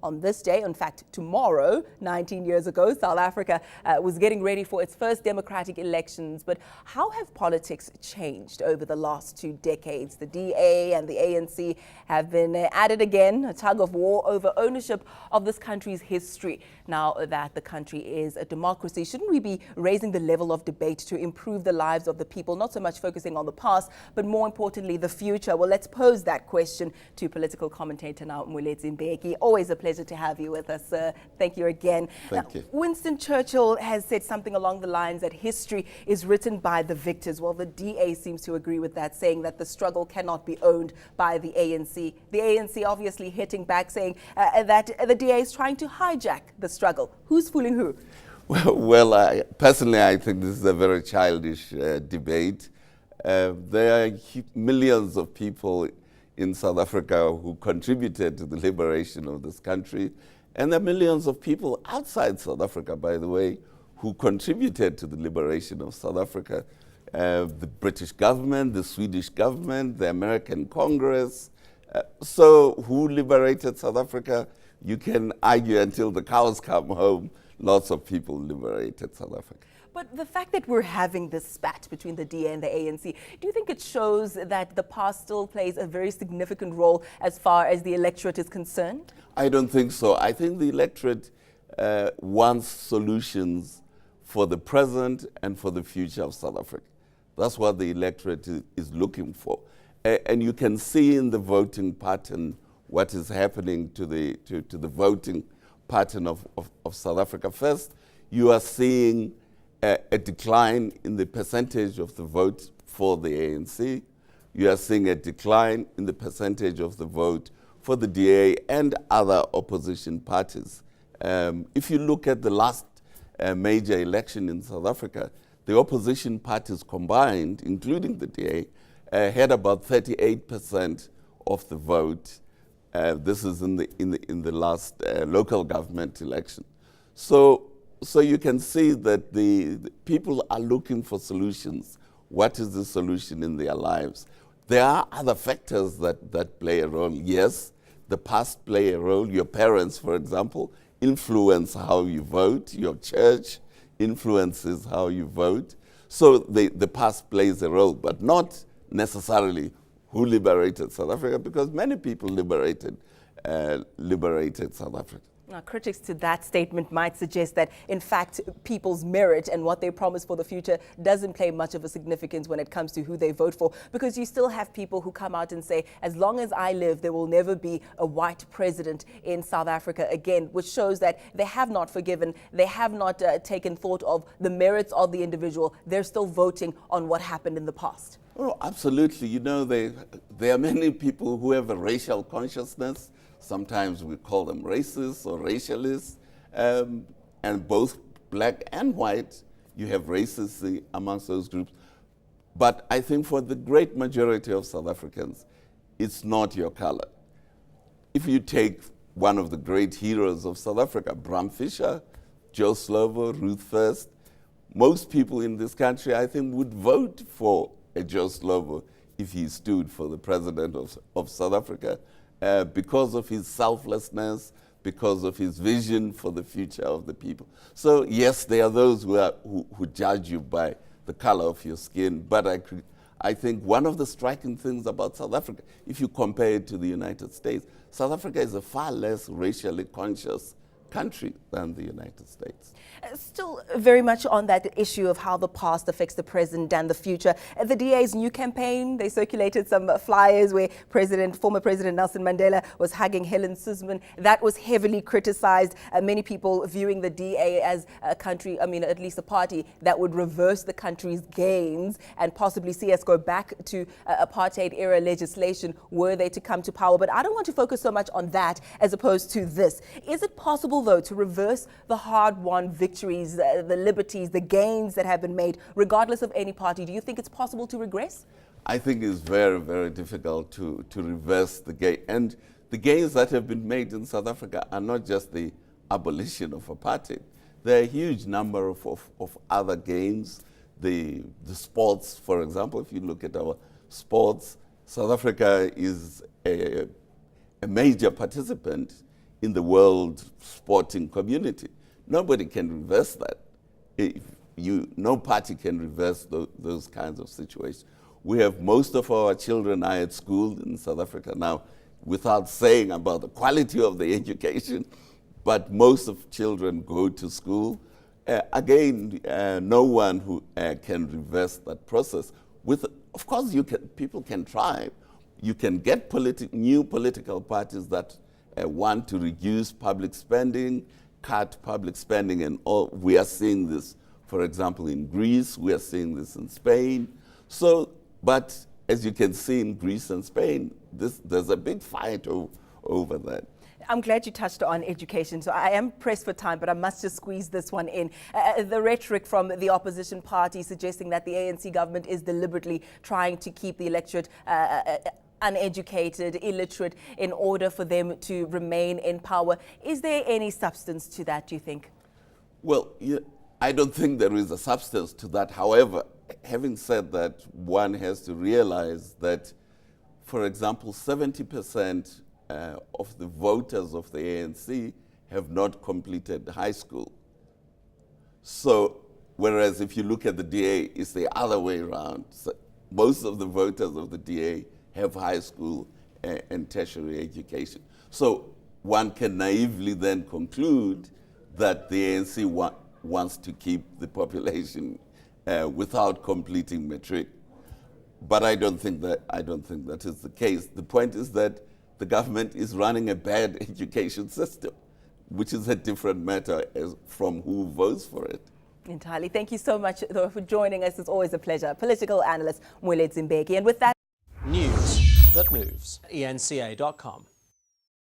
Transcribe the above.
on this day. In fact, tomorrow, 19 years ago, South Africa was getting ready for its first democratic elections. But how have politics changed over the last 2 decades? The DA and the ANC have been at it again, a tug of war over ownership of this country's history. Now that the country is a democracy, shouldn't we be raising the level of debate to improve the lives of the people, not so much focusing on the past, but more importantly, the future? Well, let's pose that question to political commentator now, Moeletsi Mbeki. Always a pleasure to have you with us, sir. Thank you again. Thank you. Winston Churchill has said something along the lines that history is written by the victors. Well, the DA seems to agree with that, saying that the struggle cannot be owned by the ANC. The ANC obviously hitting back, saying that the DA is trying to hijack the struggle. Who's fooling who? Well, personally, I think this is a very childish debate. There are millions of people in South Africa who contributed to the liberation of this country. And there are millions of people outside South Africa, by the way, who contributed to the liberation of South Africa. The British government, the Swedish government, the American Congress. So who liberated South Africa? You can argue until the cows come home. Lots of people liberated South Africa. But the fact that we're having this spat between the DA and the ANC, do you think it shows that the past still plays a very significant role as far as the electorate is concerned? I don't think so. I think the electorate wants solutions for the present and for the future of South Africa. That's what the electorate is looking for. And you can see in the voting pattern what is happening to the voting pattern of South Africa. First, you are seeing a decline in the percentage of the vote for the ANC. You are seeing a decline in the percentage of the vote for the DA and other opposition parties. If you look at the last major election in South Africa, the opposition parties combined, including the DA, had about 38% of the vote. This is in the last local government election. So you can see that the people are looking for solutions. What is the solution in their lives? There are other factors that play a role. Yes, the past play a role. Your parents, for example, influence how you vote. Your church influences how you vote. So the past plays a role, but not necessarily who liberated South Africa, because many people liberated South Africa. Now, critics to that statement might suggest that, in fact, people's merit and what they promise for the future doesn't play much of a significance when it comes to who they vote for, because you still have people who come out and say, as long as I live, there will never be a white president in South Africa again, which shows that they have not forgiven, they have not taken thought of the merits of the individual. They're still voting on what happened in the past. Oh, absolutely. You know, there are many people who have a racial consciousness. Sometimes we call them racists or racialists, and both black and white, you have racists amongst those groups. But I think for the great majority of South Africans, it's not your color. If you take one of the great heroes of South Africa, Bram Fischer, Joe Slovo, Ruth First, most people in this country, I think, would vote for a Joe Slovo if he stood for the president of South Africa. Because of his selflessness, because of his vision for the future of the people. So yes, there are those who judge you by the color of your skin, but I think one of the striking things about South Africa, if you compare it to the United States, South Africa is a far less racially conscious country than the United States. Still very much on that issue of how the past affects the present and the future. The DA's new campaign, they circulated some flyers where former President Nelson Mandela was hugging Helen Suzman. That was heavily criticized. Many people viewing the DA as a country, at least a party that would reverse the country's gains and possibly see us go back to apartheid era legislation were they to come to power. But I don't want to focus so much on that as opposed to this. Is it possible, though, to reverse the hard-won victories, the liberties, the gains that have been made, regardless of any party? Do you think it's possible to regress? I think it's very, very difficult to reverse the gain. And the gains that have been made in South Africa are not just the abolition of apartheid. There are a huge number of other gains. The sports, for example, if you look at our sports, South Africa is a major participant in the world sporting community. Nobody can reverse that. No party can reverse those kinds of situations. We have most of our children are at school in South Africa now, without saying about the quality of the education, but most of children go to school. Again, no one who can reverse that process. Of course, people can try. You can get new political parties that want to reduce public spending, cut public spending, and all. We are seeing this, for example, in Greece. We are seeing this in Spain. But as you can see in Greece and Spain, there's a big fight over that. I'm glad you touched on education. So I am pressed for time, but I must just squeeze this one in. The rhetoric from the opposition party suggesting that the ANC government is deliberately trying to keep the electorate uneducated, illiterate, in order for them to remain in power. Is there any substance to that, do you think? Well, I don't think there is a substance to that. However, having said that, one has to realize that, for example, 70% of the voters of the ANC have not completed high school. So, whereas if you look at the DA, it's the other way around. So most of the voters of the DA have high school and tertiary education. So one can naively then conclude that the ANC wants to keep the population without completing matric. But I don't think that is the case. The point is that the government is running a bad education system, which is a different matter from who votes for it. Entirely. Thank you so much for joining us. It's always a pleasure. Political analyst Moeletsi Mbeki. And with that, News that moves. eNCA.com.